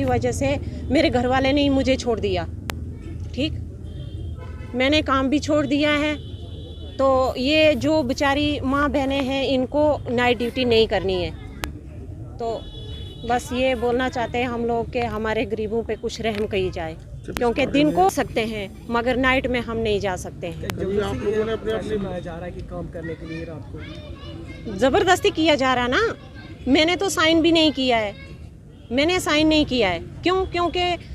वजह से मेरे घर वाले ने ही मुझे छोड़ दिया। ठीक, मैंने काम भी छोड़ दिया है। तो ये जो बेचारी माँ बहनें हैं इनको नाइट ड्यूटी नहीं करनी है। तो बस ये बोलना चाहते हैं हम लोग के हमारे गरीबों पे कुछ रहम की जाए, क्योंकि दिन को सकते हैं मगर नाइट में हम नहीं जा सकते हैं। आप लोगों ने अपने जा रहा है कि काम करने के लिए रात को ज़बरदस्ती किया जा रहा ना। मैंने तो साइन भी नहीं किया है, मैंने साइन नहीं किया है। क्यों? क्योंकि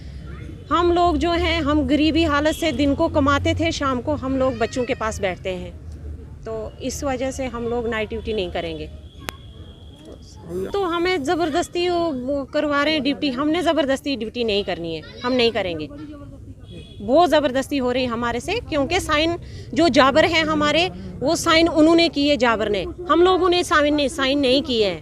हम लोग जो हैं हम गरीबी हालत से दिन को कमाते थे, शाम को हम लोग बच्चों के पास बैठते हैं। तो इस वजह से हम लोग नाइट ड्यूटी नहीं करेंगे। तो हमें ज़बरदस्ती करवा रहे हैं ड्यूटी। हमने ज़बरदस्ती ड्यूटी नहीं करनी है, हम नहीं करेंगे। बहुत ज़बरदस्ती हो रही है हमारे से, क्योंकि साइन जो जाबर है हमारे, वो साइन उन्होंने किए, जाबर ने। हम लोगों ने साइन नहीं किए हैं।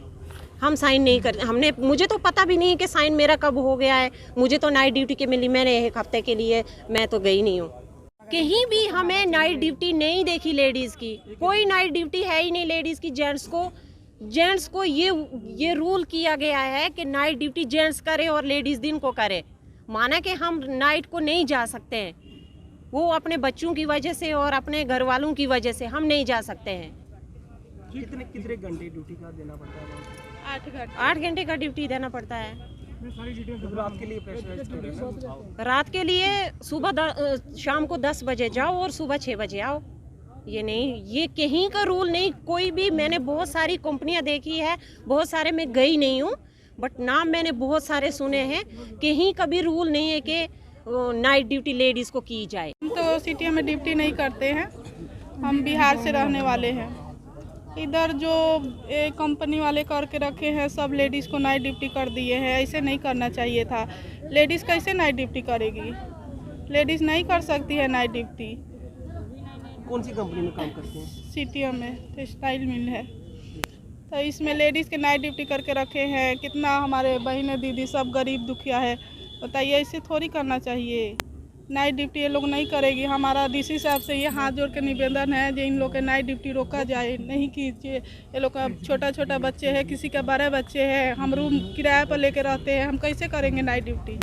हम साइन नहीं कर, हमने, मुझे तो पता भी नहीं कि साइन मेरा कब हो गया है। मुझे तो नाइट ड्यूटी के मिली, मैंने एक हफ्ते के लिए मैं तो गई नहीं हूँ कहीं भी। हमें नाइट ड्यूटी नहीं देखी लेडीज़ की, कोई नाइट ड्यूटी है ही नहीं लेडीज़ की। जेंट्स को ये रूल किया गया है कि नाइट ड्यूटी जेंट्स करे और लेडीज़ दिन को करे। माना कि हम नाइट को नहीं जा सकते हैं, वो अपने बच्चों की वजह से और अपने घर वालों की वजह से हम नहीं जा सकते हैं। कितने घंटे ड्यूटी का देना पड़ता है? 8 घंटे का ड्यूटी देना पड़ता है। रात के लिए प्रेशराइज कर रहे हैं। रात के लिए शाम को 10 बजे जाओ और सुबह 6 बजे आओ। ये नहीं, ये कहीं का रूल नहीं। कोई भी, मैंने बहुत सारी कंपनियां देखी है, बहुत सारे मैं गई नहीं हूँ, बट नाम मैंने बहुत सारे सुने हैं। कहीं का भी रूल नहीं है कि नाइट ड्यूटी लेडीज़ को की जाए। हम तो सिटी में ड्यूटी नहीं करते हैं, हम बिहार से रहने वाले हैं। इधर जो कंपनी वाले करके रखे हैं, सब लेडीज़ को नाइट ड्यूटी कर दिए हैं। ऐसे नहीं करना चाहिए था। लेडीज़ कैसे नाइट ड्यूटी करेगी? लेडीज़ नहीं कर सकती है नाइट ड्यूटी। कौन सी कंपनी में काम करते हैं? सिटी में टेक्सटाइल मिल है, तो इसमें लेडीज़ के नाइट ड्यूटी करके रखे हैं। कितना हमारे बहनें दीदी सब गरीब दुखिया है, बताइए, ऐसे थोड़ी करना चाहिए। नाइट ड्यूटी ये लोग नहीं करेगी। हमारा डीसी साहब से ये हाथ जोड़ के निवेदन है कि इन लोग के नाइट ड्यूटी रोका जाए, नहीं कीजिए। ये लोग का छोटा छोटा बच्चे हैं, किसी का बड़े बच्चे हैं। हम रूम किराए पर लेके रहते हैं, हम कैसे करेंगे नाइट ड्यूटी?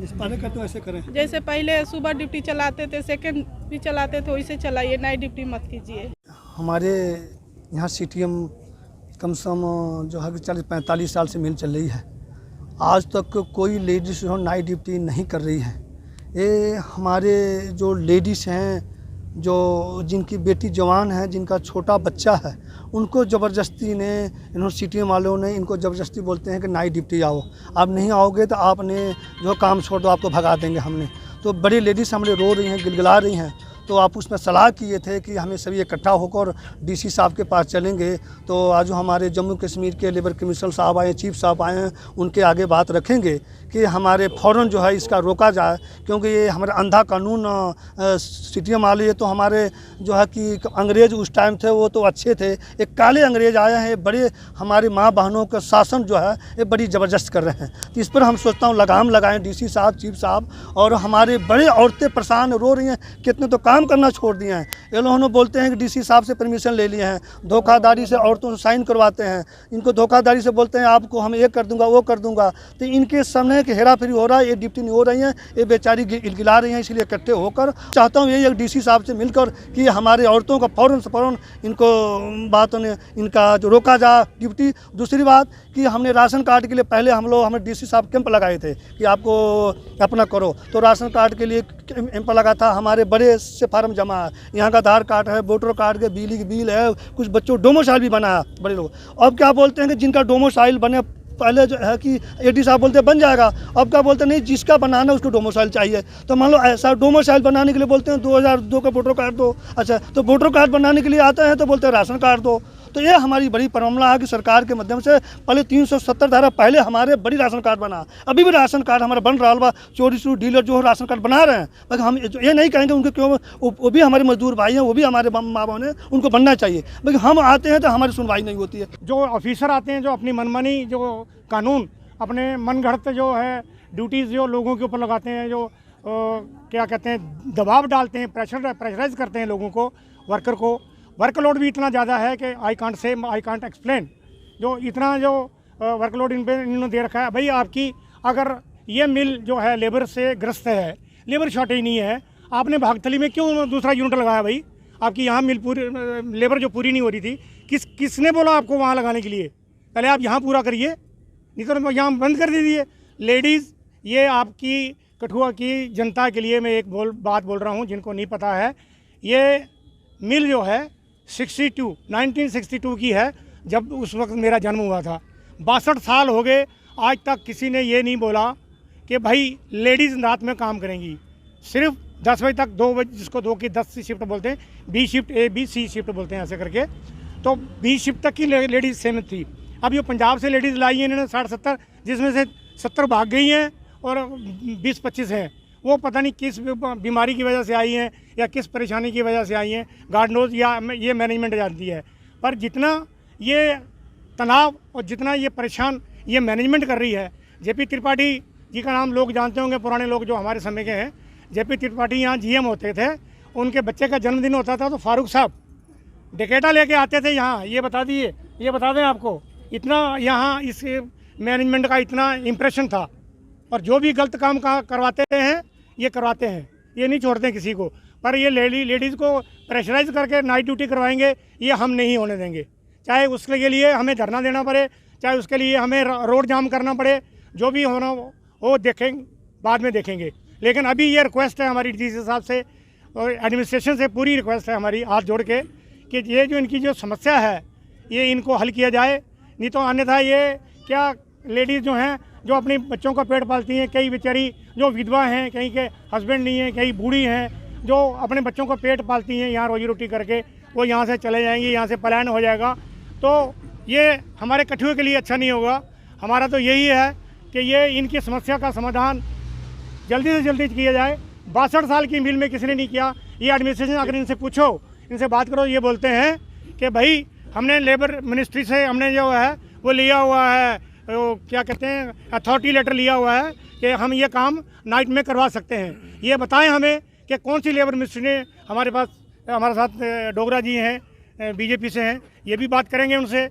ऐसे करें, जैसे पहले सुबह ड्यूटी चलाते थे, सेकेंड भी चलाते थे, वैसे चलाइए, नाइट ड्यूटी मत कीजिए। हमारे यहाँ CTM कम से कम जो है 40-45 साल से मिल चल रही है। आज तक कोई लेडीज़ जो नाइट ड्यूटी नहीं कर रही है। ये हमारे जो लेडीज़ हैं, जो जिनकी बेटी जवान है, जिनका छोटा बच्चा है, उनको ज़बरदस्ती ने इन्होंने CTM वालों ने इनको ज़बरदस्ती बोलते हैं कि नाइट ड्यूटी आओ, आप नहीं आओगे तो आपने जो काम छोड़ दो, आपको भगा देंगे हमने। तो बड़ी लेडीज़ हमारे रो रही हैं, गिलगिला रही हैं। तो आप उसमें सलाह किए थे कि हमें सभी इकट्ठा होकर DC साहब के पास चलेंगे। तो आज हमारे जम्मू कश्मीर के लेबर कमिश्नर साहब आए, चीफ साहब आए हैं, उनके आगे बात रखेंगे कि हमारे फ़ौरन जो है इसका रोका जाए, क्योंकि ये हमारा अंधा कानून CTM वाले, ये तो हमारे जो है कि अंग्रेज़ उस टाइम थे, वो तो अच्छे थे। एक काले अंग्रेज़ आए हैं, बड़े हमारी माँ बहनों का शासन जो है ये बड़ी ज़बरदस्त कर रहे हैं। तो इस पर हम सोचता हूँ लगाम लगाएं DC साहब, चीफ साहब। और हमारे बड़े औरतें परेशान रो रही हैं, कितने तो काम करना छोड़ दिए हैं। ये लोगों बोलते हैं कि DC साहब से परमिशन ले लिए हैं, धोखाधड़ी से औरतों से साइन करवाते हैं, इनको धोखाधड़ी से बोलते हैं आपको हम ये कर दूंगा, वो कर दूंगा। तो इनके सामने कि हेरा फेरी हो रहा है, ये ड्यूटी नहीं हो रही है, ये बेचारी गिलगिला रही हैं। इसलिए इकट्ठे होकर चाहता हूँ यही DC साहब से मिलकर कि हमारे औरतों का फ़ौरन से फ़ौरन इनको बातों ने इनका जो रोका जाए ड्यूटी। दूसरी बात कि हमने राशन कार्ड के लिए पहले हमें DC साहब कैंप लगाए थे कि आपको अपना करो, तो राशन कार्ड के लिए कैंप लगा था। हमारे बड़े से फार्म जमा है, यहाँ का आधार कार्ड है, वोटर कार्ड के बिजली की बिल है, कुछ बच्चों डोमोसाइल भी बना है बड़े लोग। अब क्या बोलते हैं कि जिनका डोमोसाइल बने, पहले जो है कि AD साहब बोलते बन जाएगा, अब क्या बोलते हैं नहीं, जिसका बनाना उसको डोमोसाइल चाहिए। तो मान लो ऐसा डोमोसाइल बनाने के लिए बोलते हैं 2002 का वोटर कार्ड दो। अच्छा, तो वोटर कार्ड बनाने के लिए आते हैं तो बोलते हैं राशन कार्ड दो। तो ये हमारी बड़ी प्रॉब्लम है कि सरकार के माध्यम से पहले 370 धारा पहले हमारे बड़ी राशन कार्ड बना, अभी भी राशन कार्ड हमारा बन रहा बा। चोरी डीलर जो राशन कार्ड बना रहे हैं, लेकिन हम ये नहीं कहेंगे उनके क्यों, वो भी हमारे मजदूर भाई हैं, वो भी हमारे माँ बहन हैं, उनको बनना चाहिए। लेकिन हम आते हैं तो हमारी सुनवाई नहीं होती है। जो ऑफिसर आते हैं, जो अपनी मनमानी जो कानून अपने मनगढ़ंत जो है ड्यूटीज़ जो लोगों के ऊपर लगाते हैं, जो क्या कहते हैं दबाव डालते हैं, प्रेशराइज करते हैं लोगों को, वर्कर को। वर्कलोड भी इतना ज़्यादा है कि आई कांट एक्सप्लेन। जो इतना जो वर्कलोड इन पे इन्होंने दे रखा है। भाई आपकी अगर ये मिल जो है लेबर से ग्रस्त है, लेबर शॉर्टेज नहीं है, आपने भागथली में क्यों दूसरा यूनिट लगाया भाई? आपकी यहाँ मिल पूरी लेबर जो पूरी नहीं हो रही थी, किसने बोला आपको वहाँ लगाने के लिए? पहले आप यहाँ पूरा करिए, नहीं तो यहाँ बंद कर दीजिए। लेडीज़, ये आपकी कठुआ की जनता के लिए मैं एक बात बोल रहा हूँ जिनको नहीं पता है। ये मिल जो है 1962 की है, जब उस वक्त मेरा जन्म हुआ था। 62 साल हो गए, आज तक किसी ने ये नहीं बोला कि भाई लेडीज़ रात में काम करेंगी। सिर्फ 10 बजे तक, 2 बजे, जिसको 2 की 10 शिफ्ट बोलते हैं, B shift, A B C shift बोलते हैं ऐसे करके, तो बी शिफ्ट तक की लेडीज़ सहमत थी। अब ये पंजाब से लेडीज़ लाई है इन्होंने 60-70, जिसमें से 70 भाग गई हैं और 20-25 हैं। वो पता नहीं किस बीमारी की वजह से आई हैं या किस परेशानी की वजह से आई हैं, गॉड नोज, या ये मैनेजमेंट जानती है। पर जितना ये तनाव और जितना ये परेशान ये मैनेजमेंट कर रही है, जेपी त्रिपाठी जी का नाम लोग जानते होंगे, पुराने लोग जो हमारे समय के हैं। जेपी त्रिपाठी यहाँ जीएम होते थे, उनके बच्चे का जन्मदिन होता था तो फारूक साहब डकेटा लेके आते थे यहाँ। ये बता दें आपको, इतना यहाँ इस मैनेजमेंट का इतना इम्प्रेशन था। और जो भी गलत काम करवाते हैं ये करवाते हैं, ये नहीं छोड़ते हैं किसी को। पर ये लेडीज़ को प्रेशराइज करके नाइट ड्यूटी करवाएंगे, ये हम नहीं होने देंगे। चाहे उसके लिए हमें धरना देना पड़े, चाहे उसके लिए हमें रोड जाम करना पड़े, जो भी होना वो देखेंगे, बाद में देखेंगे। लेकिन अभी ये रिक्वेस्ट है हमारी डीसी साहब से और एडमिनिस्ट्रेशन से, पूरी रिक्वेस्ट है हमारी हाथ जोड़ के कि ये जो इनकी जो समस्या है ये इनको हल किया जाए। नहीं तो अन्यथा ये क्या, लेडीज़ जो हैं जो अपने बच्चों का पेट पालती हैं, कई बेचारी जो विधवा हैं, कहीं के हस्बैंड नहीं हैं, कई बूढ़ी हैं जो अपने बच्चों का पेट पालती हैं, यहाँ रोजी रोटी करके वो यहाँ से चले जाएंगी, यहाँ से पलायन हो जाएगा। तो ये हमारे कठुए के लिए अच्छा नहीं होगा। हमारा तो यही है कि ये इनकी समस्या का समाधान जल्दी से जल्दी किया जाए। 62 साल की मिल में किसी ने नहीं किया। ये एडमिनिस्ट्रेशन, अगर इनसे पूछो, इनसे बात करो, ये बोलते हैं कि भाई हमने लेबर मिनिस्ट्री से हमने जो है वो लिया हुआ है, वो क्या कहते हैं, अथॉरिटी लेटर लिया हुआ है कि हम ये काम नाइट में करवा सकते हैं। ये बताएं हमें कि कौन सी लेबर मिनिस्ट्री ने हमारे साथ डोगरा जी हैं, बीजेपी से हैं, ये भी बात करेंगे उनसे।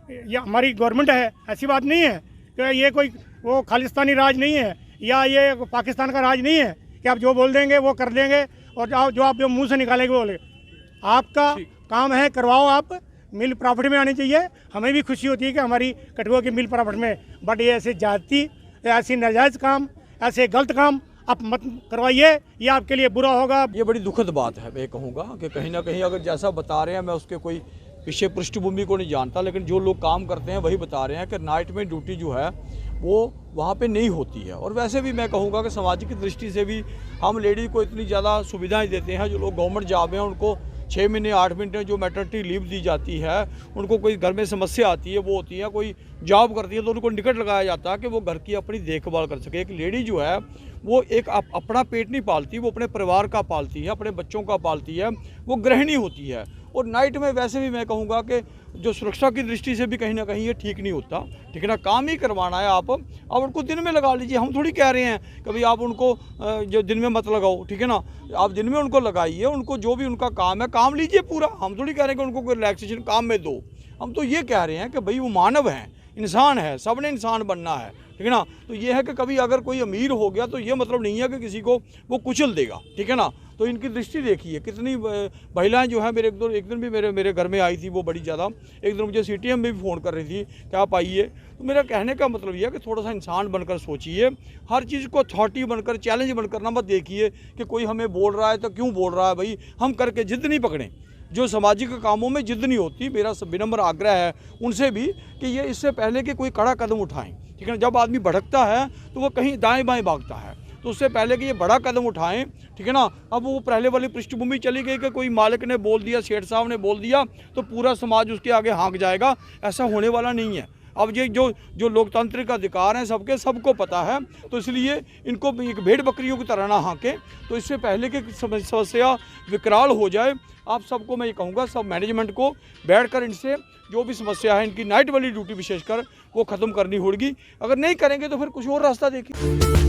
ये हमारी गवर्नमेंट है, ऐसी बात नहीं है कि ये कोई वो खालिस्तानी राज नहीं है या ये पाकिस्तान का राज नहीं है कि आप जो बोल देंगे वो कर देंगे और जो आप जो मुँह से निकालेंगे वो बोले। आपका काम है, करवाओ आप। मिल प्रॉफिट में आनी चाहिए। हमें भी खुशी होती है कि हमारी कठुआ की मिल प्रॉफिट में, बट ये ऐसे जाति, ऐसी नाजायज़ काम, ऐसे गलत काम आप मत करवाइए, ये आपके लिए बुरा होगा। ये बड़ी दुखद बात है। मैं कहूँगा कि कहीं ना कहीं अगर जैसा बता रहे हैं, मैं उसके कोई पीछे पृष्ठभूमि को नहीं जानता, लेकिन जो लोग काम करते हैं वही बता रहे हैं कि नाइट में ड्यूटी जो है वो वहाँ पे नहीं होती है। और वैसे भी मैं कहूँगा कि सामाजिक दृष्टि से भी हम लेडी को इतनी ज़्यादा सुविधाएं देते हैं। जो लोग गवर्नमेंट जॉब हैं उनको 6 महीने 8 महीने जो मैटरनिटी लीव दी जाती है, उनको कोई घर में समस्या आती है, वो होती है, कोई जॉब करती है तो उनको निकट लगाया जाता है कि वो घर की अपनी देखभाल कर सके। एक लेडी जो है वो एक अपना पेट नहीं पालती, वो अपने परिवार का पालती है, अपने बच्चों का पालती है, वो गृहिणी होती है। और नाइट में वैसे भी मैं कहूँगा कि जो सुरक्षा की दृष्टि से भी कहीं ना कहीं ये ठीक नहीं होता। ठीक है ना, काम ही करवाना है आप उनको दिन में लगा लीजिए। हम थोड़ी कह रहे हैं कभी आप उनको जो दिन में मत लगाओ, ठीक है ना, आप दिन में उनको लगाइए, उनको जो भी उनका काम है काम लीजिए पूरा। हम थोड़ी कह रहे हैं कि उनको कोई रिलैक्सेशन काम में दो। हम तो ये कह रहे हैं कि भाई वो मानव हैं, इंसान है, सब ने इंसान बनना है, ठीक है ना। तो ये है कि कभी अगर कोई अमीर हो गया तो ये मतलब नहीं है कि किसी को वो कुचल देगा, ठीक है ना। तो इनकी दृष्टि देखिए, कितनी महिलाएं जो हैं, मेरे एक दिन भी मेरे घर में आई थी वो बड़ी ज़्यादा। एक दिन मुझे सीटीएम में भी फ़ोन कर रही थी कि आप आइए। तो मेरा कहने का मतलब यह है कि थोड़ा सा इंसान बनकर सोचिए, हर चीज़ को अथॉरिटी बनकर, चैलेंज बनकर ना मत देखिए कि कोई हमें बोल रहा है तो क्यों बोल रहा है। भाई हम करके जिद नहीं पकड़ें, जो सामाजिक कामों में जिद नहीं होती। मेरा विनम्र आग्रह है उनसे भी कि ये इससे पहले कि कोई कड़ा कदम उठाएं, ठीक है ना। जब आदमी भटकता है तो वो कहीं दाएं बाएं भागता है, तो उससे पहले कि ये बड़ा कदम उठाएं, ठीक है ना। अब वो पहले वाली पृष्ठभूमि चली गई कि कोई मालिक ने बोल दिया, सेठ साहब ने बोल दिया तो पूरा समाज उसके आगे हाँक जाएगा, ऐसा होने वाला नहीं है। अब ये जो लोकतांत्रिक अधिकार हैं सबके, सबको पता है, तो इसलिए इनको एक भेड़ बकरियों की तरह ना हाँकें। तो इससे पहले कि समस्या विकराल हो जाए, आप सबको मैं ये कहूँगा, सब मैनेजमेंट को बैठकर इनसे जो भी समस्या है इनकी नाइट वाली ड्यूटी विशेषकर वो ख़त्म करनी होगी। अगर नहीं करेंगे तो फिर कुछ और रास्ता देखिए।